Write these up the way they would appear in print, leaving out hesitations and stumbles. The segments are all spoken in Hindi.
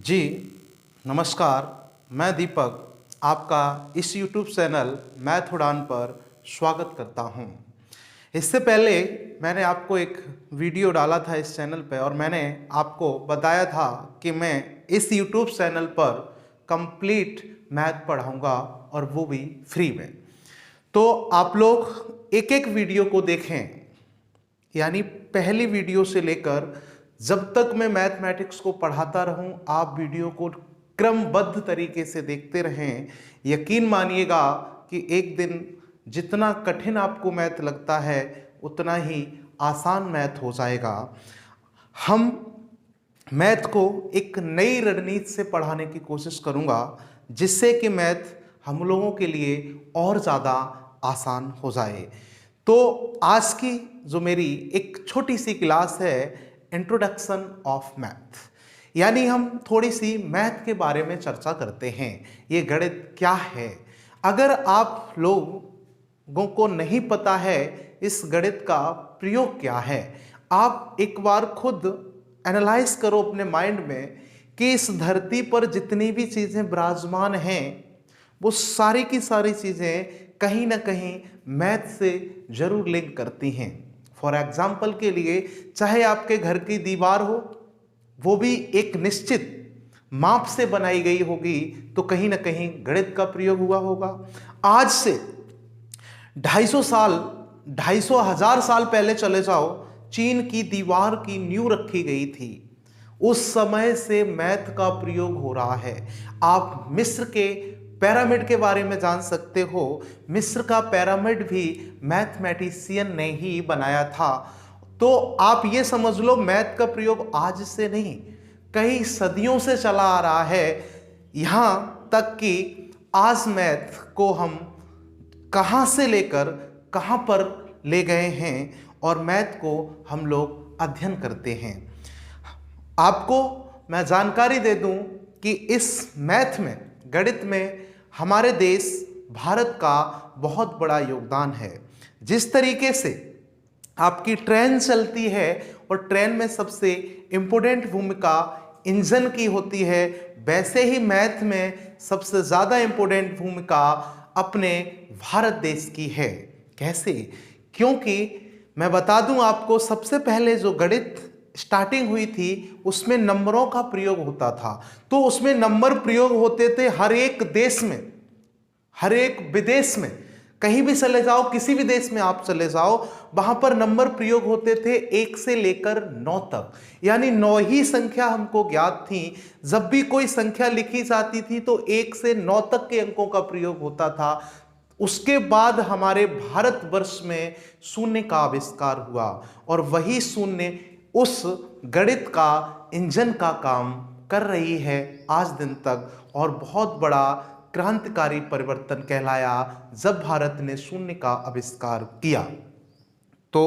जी नमस्कार। मैं दीपक आपका इस YouTube चैनल मैथ उड़ान पर स्वागत करता हूं। इससे पहले मैंने आपको एक वीडियो डाला था इस चैनल पे और मैंने आपको बताया था कि मैं इस YouTube चैनल पर कंप्लीट मैथ पढ़ाऊंगा और वो भी फ्री में। तो आप लोग एक एक वीडियो को देखें, यानी पहली वीडियो से लेकर जब तक मैं मैथमेटिक्स को पढ़ाता रहूं, आप वीडियो को क्रमबद्ध तरीके से देखते रहें। यकीन मानिएगा कि एक दिन जितना कठिन आपको मैथ लगता है उतना ही आसान मैथ हो जाएगा। हम मैथ को एक नई रणनीति से पढ़ाने की कोशिश करूंगा जिससे कि मैथ हम लोगों के लिए और ज़्यादा आसान हो जाए। तो आज की जो मेरी एक छोटी सी क्लास है, इंट्रोडक्शन ऑफ मैथ, यानी हम थोड़ी सी मैथ के बारे में चर्चा करते हैं। ये गणित क्या है? अगर आप लोगों को नहीं पता है इस गणित का प्रयोग क्या है, आप एक बार खुद एनालाइज करो अपने माइंड में कि इस धरती पर जितनी भी चीज़ें विराजमान हैं वो सारी की सारी चीज़ें कहीं ना कहीं मैथ से जरूर लिंक करती हैं। फॉर एग्जाम्पल के लिए, चाहे आपके घर की दीवार हो, वो भी एक निश्चित माप से बनाई गई होगी, तो कहीं ना कहीं गणित का प्रयोग हुआ होगा। आज से 250 साल 250,000 साल पहले चले जाओ, चीन की दीवार की नींव रखी गई थी। उस समय से मैथ का प्रयोग हो रहा है। आप मिस्र के पिरामिड के बारे में जान सकते हो। मिस्र का पिरामिड भी मैथमेटिशियन ने ही बनाया था। तो आप ये समझ लो, मैथ का प्रयोग आज से नहीं, कई सदियों से चला आ रहा है। यहाँ तक कि आज मैथ को हम कहाँ से लेकर कहाँ पर ले गए हैं और मैथ को हम लोग अध्ययन करते हैं। आपको मैं जानकारी दे दूं कि इस मैथ में, गणित में हमारे देश भारत का बहुत बड़ा योगदान है। जिस तरीके से आपकी ट्रेन चलती है और ट्रेन में सबसे इम्पोर्टेंट भूमिका इंजन की होती है, वैसे ही मैथ में सबसे ज़्यादा इम्पोर्टेंट भूमिका अपने भारत देश की है। कैसे? क्योंकि मैं बता दूं आपको, सबसे पहले जो गणित स्टार्टिंग हुई थी उसमें नंबरों का प्रयोग होता था। तो उसमें नंबर प्रयोग होते थे हर एक देश में, हर एक विदेश में। कहीं भी चले जाओ, किसी भी देश में आप चले जाओ, वहां पर नंबर प्रयोग होते थे 1 से लेकर 9 तक, यानी 9 ही संख्या हमको ज्ञात थी। जब भी कोई संख्या लिखी जाती थी तो 1 से 9 तक के अंकों का प्रयोग होता था। उसके बाद हमारे भारतवर्ष में शून्य का आविष्कार हुआ और वही शून्य उस गणित का इंजन का काम कर रही है आज दिन तक, और बहुत बड़ा क्रांतिकारी परिवर्तन कहलाया जब भारत ने शून्य का आविष्कार किया। तो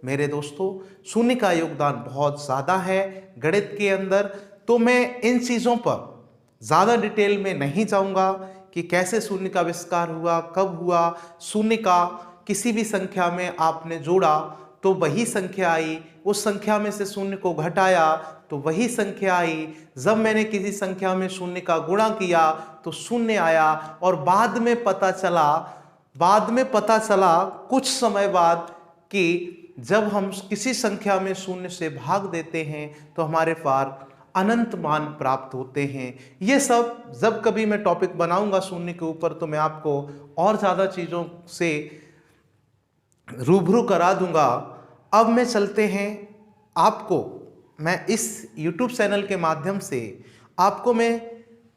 मेरे दोस्तों, शून्य का योगदान बहुत ज़्यादा है गणित के अंदर। तो मैं इन चीज़ों पर ज़्यादा डिटेल में नहीं जाऊंगा कि कैसे शून्य का आविष्कार हुआ, कब हुआ। शून्य का किसी भी संख्या में आपने जोड़ा तो वही संख्या आई, उस संख्या में से शून्य को घटाया तो वही संख्या आई। जब मैंने किसी संख्या में शून्य का गुणा किया तो शून्य आया। और बाद में पता चला कुछ समय बाद कि जब हम किसी संख्या में शून्य से भाग देते हैं तो हमारे पास अनंत मान प्राप्त होते हैं। ये सब जब कभी मैं टॉपिक बनाऊंगा शून्य के ऊपर तो मैं आपको और ज़्यादा चीज़ों से रूबरू करा दूंगा। अब मैं चलते हैं, आपको मैं इस YouTube चैनल के माध्यम से आपको मैं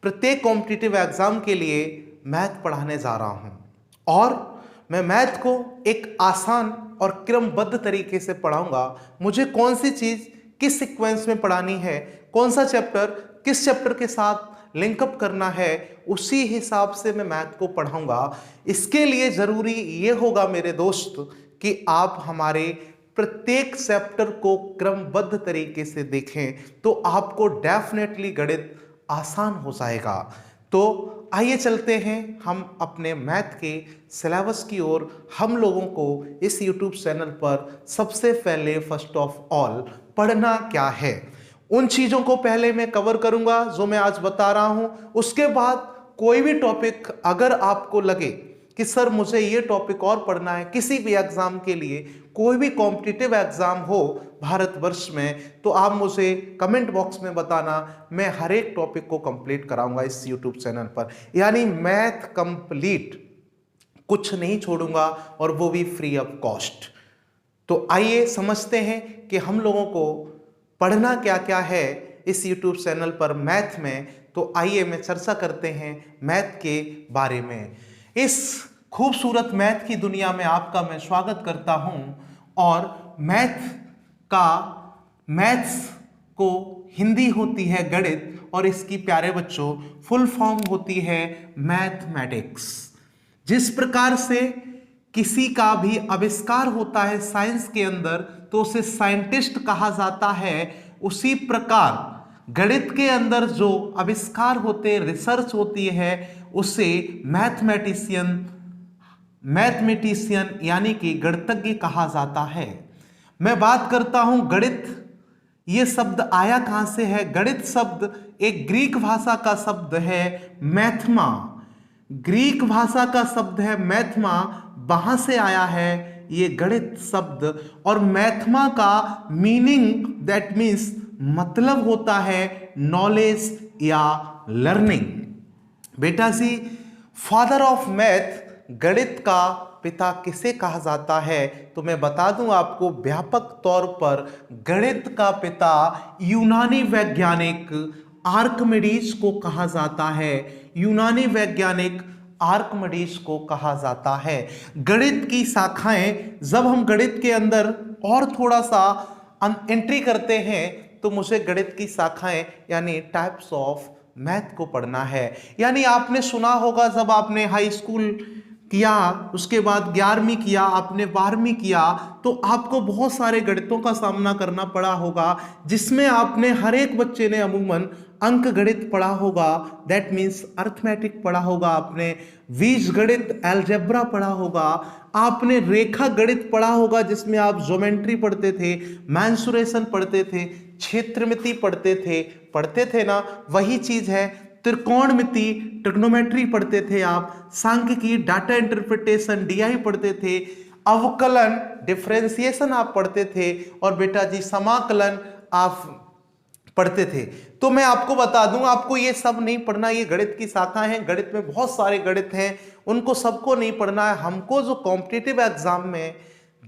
प्रत्येक कॉम्पिटिटिव एग्जाम के लिए मैथ पढ़ाने जा रहा हूं। और मैं मैथ को एक आसान और क्रमबद्ध तरीके से पढ़ाऊंगा। मुझे कौन सी चीज़ किस सीक्वेंस में पढ़ानी है, कौन सा चैप्टर किस चैप्टर के साथ लिंकअप करना है, उसी हिसाब से मैं मैथ को पढ़ाऊंगा। इसके लिए ज़रूरी ये होगा मेरे दोस्त कि आप हमारे प्रत्येक चैप्टर को क्रमबद्ध तरीके से देखें, तो आपको डेफिनेटली गणित आसान हो जाएगा। तो आइए चलते हैं हम अपने मैथ के सिलेबस की ओर। हम लोगों को इस YouTube चैनल पर सबसे पहले फर्स्ट ऑफ ऑल पढ़ना क्या है, उन चीज़ों को पहले मैं कवर करूंगा जो मैं आज बता रहा हूं। उसके बाद कोई भी टॉपिक अगर आपको लगे कि सर मुझे ये टॉपिक और पढ़ना है किसी भी एग्जाम के लिए, कोई भी कॉम्पिटिटिव एग्जाम हो भारतवर्ष में, तो आप मुझे कमेंट बॉक्स में बताना। मैं हर एक टॉपिक को कंप्लीट कराऊंगा इस यूट्यूब चैनल पर, यानी मैथ कंप्लीट, कुछ नहीं छोड़ूंगा, और वो भी फ्री ऑफ कॉस्ट। तो आइए समझते हैं कि हम लोगों को पढ़ना क्या क्या है इस यूट्यूब चैनल पर मैथ में। तो आइए मैं चर्चा करते हैं मैथ के बारे में। इस खूबसूरत मैथ की दुनिया में आपका मैं स्वागत करता हूं। और मैथ्स को हिंदी होती है गणित, और इसकी प्यारे बच्चों फुल फॉर्म होती है मैथमेटिक्स। जिस प्रकार से किसी का भी आविष्कार होता है साइंस के अंदर तो उसे साइंटिस्ट कहा जाता है, उसी प्रकार गणित के अंदर जो आविष्कार होते हैं, रिसर्च होती है, उसे मैथमेटिशियन यानी कि गणितज्ञ कहा जाता है। मैं बात करता हूं गणित, ये शब्द आया कहां से है? गणित शब्द एक ग्रीक भाषा का शब्द है मैथमा। ग्रीक भाषा का शब्द है मैथमा, वहां से आया है ये गणित शब्द। और मैथमा का मीनिंग दैट मीन्स मतलब होता है नॉलेज या लर्निंग। बेटा जी, फादर ऑफ मैथ, गणित का पिता किसे कहा जाता है? तो मैं बता दूं आपको व्यापक तौर पर गणित का पिता यूनानी वैज्ञानिक आर्किमिडीज को कहा जाता है। यूनानी वैज्ञानिक आर्किमिडीज को कहा जाता है। गणित की शाखाएं, जब हम गणित के अंदर और थोड़ा सा एंट्री करते हैं तो मुझे गणित की शाखाएं यानी टाइप्स ऑफ मैथ को पढ़ना है। यानी आपने सुना होगा जब आपने हाई स्कूल किया, उसके बाद 11वीं किया, आपने 12वीं किया, तो आपको बहुत सारे गणितों का सामना करना पड़ा होगा, जिसमें आपने हर एक बच्चे ने अमूमन अंक गणित पढ़ा होगा, दैट मीन्स अर्थमेटिक पढ़ा होगा, आपने बीज गणित अलजेब्रा पढ़ा होगा, आपने रेखा गणित पढ़ा होगा जिसमें आप ज्योमेट्री पढ़ते थे, मेंसुरेशन पढ़ते थे, क्षेत्रमिति पढ़ते थे ना। वही चीज है त्रिकोणमिति, ट्रिग्नोमेट्री पढ़ते थे आप, सांख्यिकी, डाटा इंटरप्रिटेशन डीआई पढ़ते थे, अवकलन डिफरेंशिएशन आप पढ़ते थे, और बेटा जी समाकलन आप पढ़ते थे। तो मैं आपको बता दूं, आपको ये सब नहीं पढ़ना। ये गणित की शाखाएं हैं, गणित में बहुत सारे गणित हैं, उनको सबको नहीं पढ़ना है। हमको जो कॉम्पिटिटिव एग्जाम में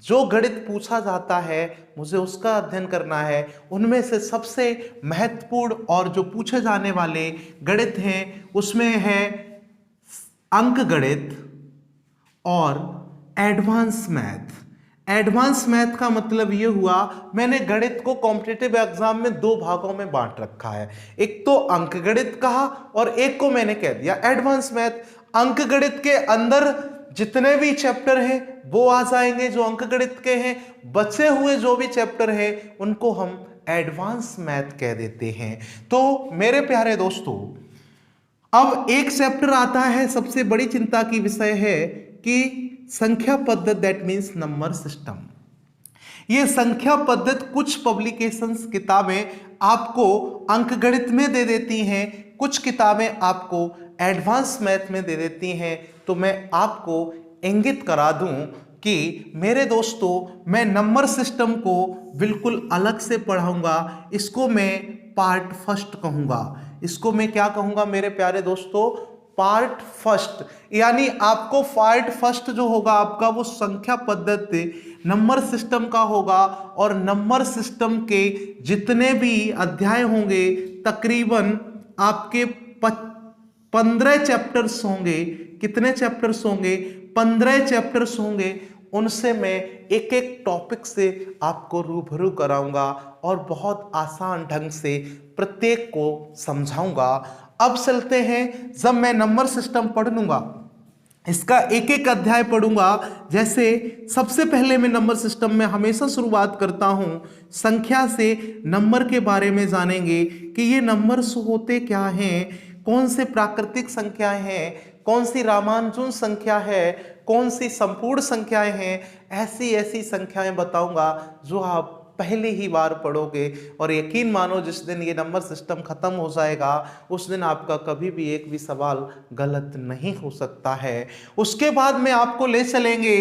जो गणित पूछा जाता है मुझे उसका अध्ययन करना है। उनमें से सबसे महत्वपूर्ण और जो पूछे जाने वाले गणित हैं उसमें है अंक गणित और एडवांस मैथ। एडवांस मैथ का मतलब ये हुआ, मैंने गणित को कॉम्पिटिटिव एग्जाम में दो भागों में बांट रखा है। एक तो अंक गणित कहा और एक को मैंने कह दिया एडवांस मैथ। अंक गणित के अंदर जितने भी चैप्टर हैं वो आ जाएंगे जो अंक गणित के हैं, बचे हुए जो भी चैप्टर हैं उनको हम एडवांस मैथ कह देते हैं। तो मेरे प्यारे दोस्तों, अब एक चैप्टर आता है, सबसे बड़ी चिंता की विषय है कि संख्या पद्धति, दैट मीन्स नंबर सिस्टम। ये संख्या पद्धति कुछ पब्लिकेशंस किताबें आपको अंकगणित में दे देती हैं, कुछ किताबें आपको एडवांस मैथ में दे देती हैं। तो मैं आपको इंगित करा दूं कि मेरे दोस्तों, मैं नंबर सिस्टम को बिल्कुल अलग से पढ़ाऊंगा। इसको मैं पार्ट फर्स्ट कहूंगा। इसको मैं क्या कहूंगा मेरे प्यारे दोस्तों? Part first. यानी आपको पार्ट फर्स्ट जो होगा आपका, वो संख्या पद्धति नंबर सिस्टम का होगा। और नंबर सिस्टम के जितने भी अध्याय होंगे तकरीबन आपके 15 चैप्टर्स होंगे। कितने चैप्टर्स होंगे? 15 चैप्टर्स होंगे। उनसे मैं एक एक टॉपिक से आपको रूबरू कराऊंगा और बहुत आसान ढंग से प्रत्येक को समझाऊंगा। अब चलते हैं, जब मैं नंबर सिस्टम पढ़ लूंगा, इसका एक एक अध्याय पढ़ूंगा। जैसे सबसे पहले मैं नंबर सिस्टम में हमेशा शुरुआत करता हूं संख्या से। नंबर के बारे में जानेंगे कि ये नंबर्स होते क्या हैं, कौन से प्राकृतिक संख्याएं हैं, कौन सी रामानुजन संख्या है, कौन सी संपूर्ण संख्याएं हैं। ऐसी ऐसी संख्याएं बताऊंगा जो आप पहली ही बार पढ़ोगे, और यकीन मानो जिस दिन ये नंबर सिस्टम खत्म हो जाएगा उस दिन आपका कभी भी एक भी सवाल गलत नहीं हो सकता है। उसके बाद में आपको ले चलेंगे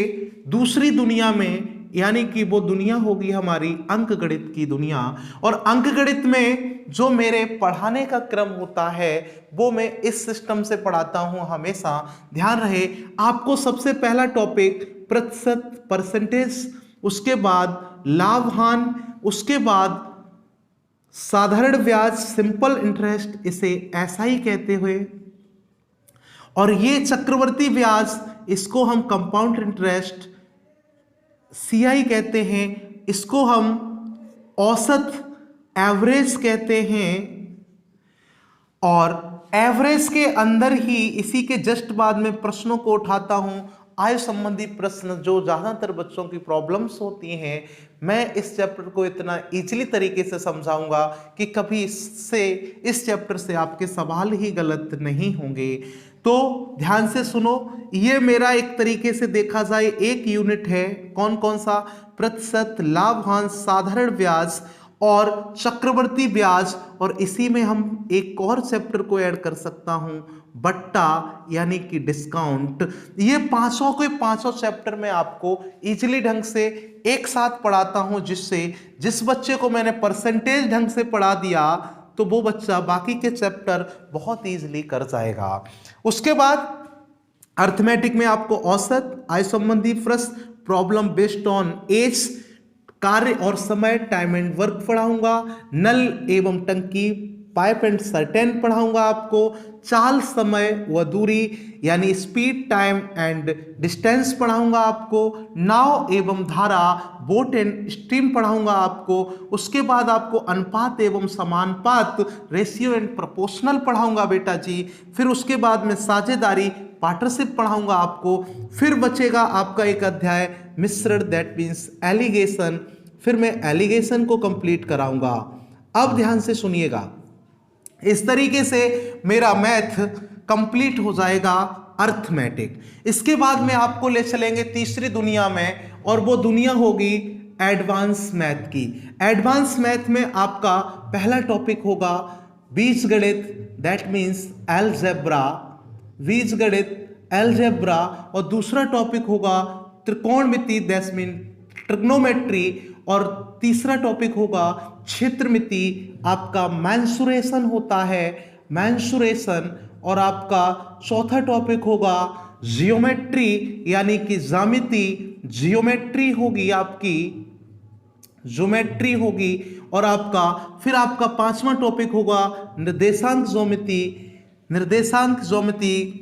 दूसरी दुनिया में, यानी कि वो दुनिया होगी हमारी अंकगणित की दुनिया। और अंकगणित में जो मेरे पढ़ाने का क्रम होता है वो मैं इस सिस्टम से पढ़ाता हूं हमेशा। ध्यान रहे, आपको सबसे पहला टॉपिक प्रतिशत, परसेंटेज, उसके बाद लाभ हानि, उसके बाद साधारण ब्याज, सिंपल इंटरेस्ट, इसे ऐसा ही कहते हुए, और ये चक्रवर्ती ब्याज, इसको हम कंपाउंड इंटरेस्ट CI कहते हैं, इसको हम औसत एवरेज कहते हैं। और एवरेज के अंदर ही इसी के जस्ट बाद में प्रश्नों को उठाता हूं, आय संबंधी प्रश्न जो ज्यादातर बच्चों की प्रॉब्लम्स होती हैं। मैं इस चैप्टर को इतना इजीली तरीके से समझाऊंगा कि कभी इस चैप्टर से आपके सवाल ही गलत नहीं होंगे। तो ध्यान से सुनो, ये मेरा एक तरीके से देखा जाए एक यूनिट है। कौन कौन सा? प्रतिशत, लाभ हानि, साधारण ब्याज और चक्रवर्ती ब्याज। और इसी में हम एक और चैप्टर को ऐड कर सकता हूं, बट्टा यानी कि डिस्काउंट। ये पांचों के पांचों चैप्टर में आपको इजीली ढंग से एक साथ पढ़ाता हूं, जिससे जिस बच्चे को मैंने परसेंटेज ढंग से पढ़ा दिया तो वो बच्चा बाकी के चैप्टर बहुत इजीली कर जाएगा। उसके बाद अर्थमेटिक में आपको औसत, आय संबंधी प्रश्न, प्रॉब्लम बेस्ड ऑन एज, कार्य और समय, टाइम एंड वर्क पढ़ाऊंगा, नल एवं टंकी, पाइप एंड सर्टेन पढ़ाऊंगा आपको, चाल, समय व दूरी यानी स्पीड, टाइम एंड डिस्टेंस पढ़ाऊंगा आपको, नाव एवं धारा, बोट एंड स्ट्रीम पढ़ाऊंगा आपको। उसके बाद आपको अनुपात एवं समानुपात, रेशियो एंड प्रोपोर्शनल पढ़ाऊंगा बेटा जी। फिर उसके बाद में साझेदारी, पार्टनरशिप पढ़ाऊंगा आपको। फिर बचेगा आपका एक अध्याय मिश्रण, दैट मीन्स एलिगेशन। फिर मैं एलिगेशन को कंप्लीट कराऊंगा। अब ध्यान से सुनिएगा, इस तरीके से मेरा मैथ कंप्लीट हो जाएगा अर्थमेटिक। इसके बाद में आपको ले चलेंगे तीसरी दुनिया में, और वो दुनिया होगी एडवांस मैथ की। एडवांस मैथ में आपका पहला टॉपिक होगा बीजगणित, दैट मीन्स अलजेब्रा, बीजगणित, अलजेब्रा। और दूसरा टॉपिक होगा त्रिकोणमिति, दैट मीन ट्रिग्नोमेट्री। और तीसरा टॉपिक होगा क्षेत्रमिति, आपका मेंसुरेशन होता है, मेंसुरेशन। और आपका चौथा टॉपिक होगा जियोमेट्री यानी कि ज्यामिति, जियोमेट्री होगी आपकी, ज्योमेट्री होगी। और आपका फिर आपका पांचवा टॉपिक होगा निर्देशांक ज्योमिति, निर्देशांक ज्योमिति।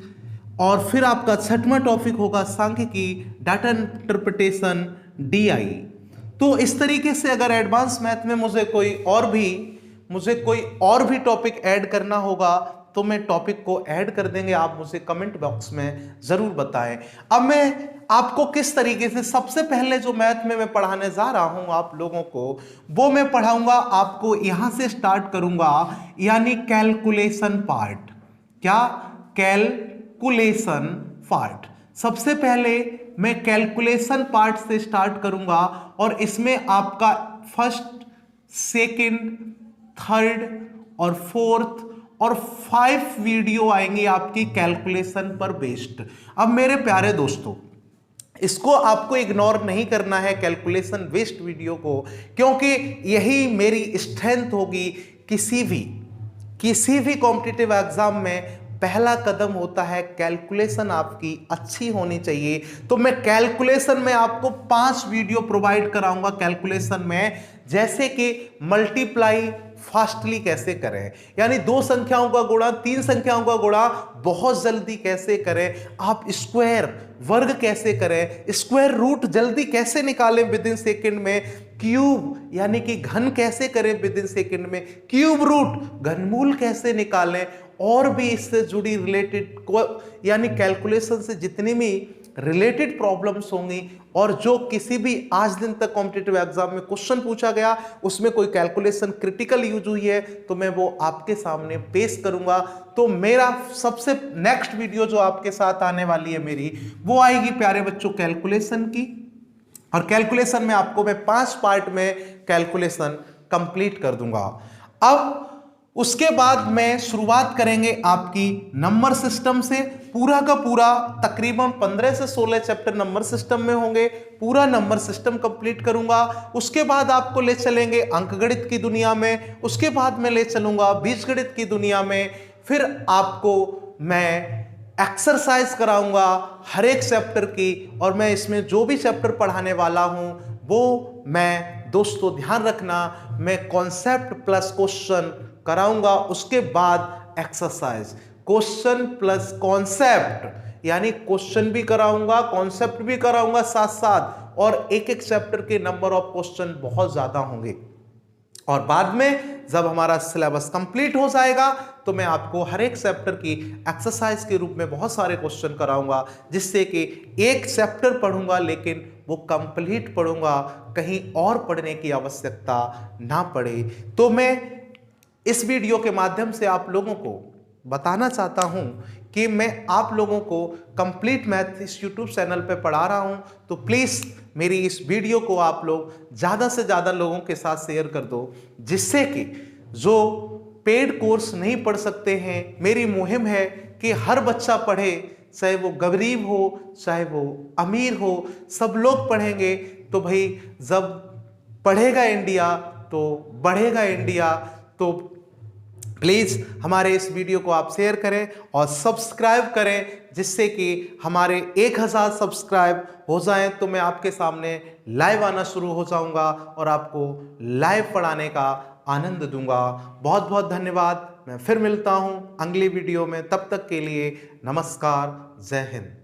और फिर आपका छठवां टॉपिक होगा सांख्यिकी, डाटा इंटरप्रिटेशन, DI। तो इस तरीके से अगर एडवांस मैथ में मुझे कोई और भी टॉपिक ऐड करना होगा तो मैं टॉपिक को ऐड कर देंगे, आप मुझे कमेंट बॉक्स में जरूर बताएं। अब मैं आपको किस तरीके से, सबसे पहले जो मैथ में मैं पढ़ाने जा रहा हूं आप लोगों को, वो मैं पढ़ाऊंगा आपको, यहां से स्टार्ट करूंगा, यानी कैलकुलेशन पार्ट। क्या? Calculation part. सबसे पहले मैं कैलकुलेशन पार्ट से स्टार्ट करूंगा, और इसमें आपका फर्स्ट, सेकंड, थर्ड और फोर्थ और 5 वीडियो आएंगे आपकी कैलकुलेशन पर बेस्ड। अब मेरे प्यारे दोस्तों, इसको आपको इग्नोर नहीं करना है कैलकुलेशन बेस्ड वीडियो को, क्योंकि यही मेरी स्ट्रेंथ होगी। किसी भी कॉम्पिटिटिव एग्जाम में पहला कदम होता है कैलकुलेशन आपकी अच्छी होनी चाहिए। तो मैं कैलकुलेशन में आपको 5 वीडियो प्रोवाइड कराऊंगा कैलकुलेशन में, जैसे कि मल्टीप्लाई फास्टली कैसे करें, यानी 2 संख्याओं का गुणा 3 संख्याओं का गुणा बहुत जल्दी कैसे करें, आप स्क्वायर वर्ग कैसे करें, स्क्वायर रूट जल्दी कैसे निकालें विद इन सेकेंड में, क्यूब यानी कि घन कैसे करें विद इन सेकेंड में, क्यूब रूट घनमूल कैसे निकालें, और भी इससे जुड़ी रिलेटेड यानी कैलकुलेशन से जितनी भी रिलेटेड प्रॉब्लम्स होंगी, और जो किसी भी आज दिन तक कॉम्पिटिटिव एग्जाम में क्वेश्चन पूछा गया उसमें कोई कैलकुलेशन क्रिटिकल यूज हुई है तो मैं वो आपके सामने पेश करूंगा। तो मेरा सबसे नेक्स्ट वीडियो जो आपके साथ आने वाली है मेरी, वो आएगी प्यारे बच्चों कैलकुलेशन की। और कैलकुलेशन में आपको मैं 5 पार्ट में कैलकुलेशन कंप्लीट कर दूंगा। अब उसके बाद मैं शुरुआत करेंगे आपकी नंबर सिस्टम से। पूरा का पूरा तकरीबन 15 से 16 चैप्टर नंबर सिस्टम में होंगे। पूरा नंबर सिस्टम कंप्लीट करूंगा। उसके बाद आपको ले चलेंगे अंकगणित की दुनिया में। उसके बाद मैं ले चलूंगा बीजगणित की दुनिया में। फिर आपको मैं एक्सरसाइज कराऊंगा हर एक चैप्टर की। और मैं इसमें जो भी चैप्टर पढ़ाने वाला हूं वो मैं, दोस्तों ध्यान रखना, मैं कॉन्सेप्ट प्लस क्वेश्चन कराऊंगा। उसके बाद एक्सरसाइज, क्वेश्चन प्लस कॉन्सेप्ट, यानी क्वेश्चन भी कराऊंगा कॉन्सेप्ट भी कराऊंगा साथ साथ। और एक एक चैप्टर के नंबर ऑफ क्वेश्चन बहुत ज्यादा होंगे। और बाद में जब हमारा सिलेबस कंप्लीट हो जाएगा तो मैं आपको हर एक चैप्टर की एक्सरसाइज के रूप में बहुत सारे क्वेश्चन कराऊंगा, जिससे कि एक चैप्टर पढ़ूंगा लेकिन वो कंप्लीट पढ़ूंगा, कहीं और पढ़ने की आवश्यकता ना पड़े। तो मैं इस वीडियो के माध्यम से आप लोगों को बताना चाहता हूं कि मैं आप लोगों को कंप्लीट मैथ इस यूट्यूब चैनल पे पढ़ा रहा हूं। तो प्लीज़ मेरी इस वीडियो को आप लोग ज़्यादा से ज़्यादा लोगों के साथ शेयर कर दो, जिससे कि जो पेड कोर्स नहीं पढ़ सकते हैं, मेरी मुहिम है कि हर बच्चा पढ़े, चाहे वो गरीब हो चाहे वो अमीर हो, सब लोग पढ़ेंगे। तो भाई जब पढ़ेगा इंडिया तो बढ़ेगा इंडिया। तो प्लीज़ हमारे इस वीडियो को आप शेयर करें और सब्सक्राइब करें, जिससे कि हमारे 1000 सब्सक्राइब हो जाएं तो मैं आपके सामने लाइव आना शुरू हो जाऊंगा और आपको लाइव पढ़ाने का आनंद दूंगा। बहुत बहुत धन्यवाद। मैं फिर मिलता हूं अगली वीडियो में। तब तक के लिए नमस्कार, जय हिंद।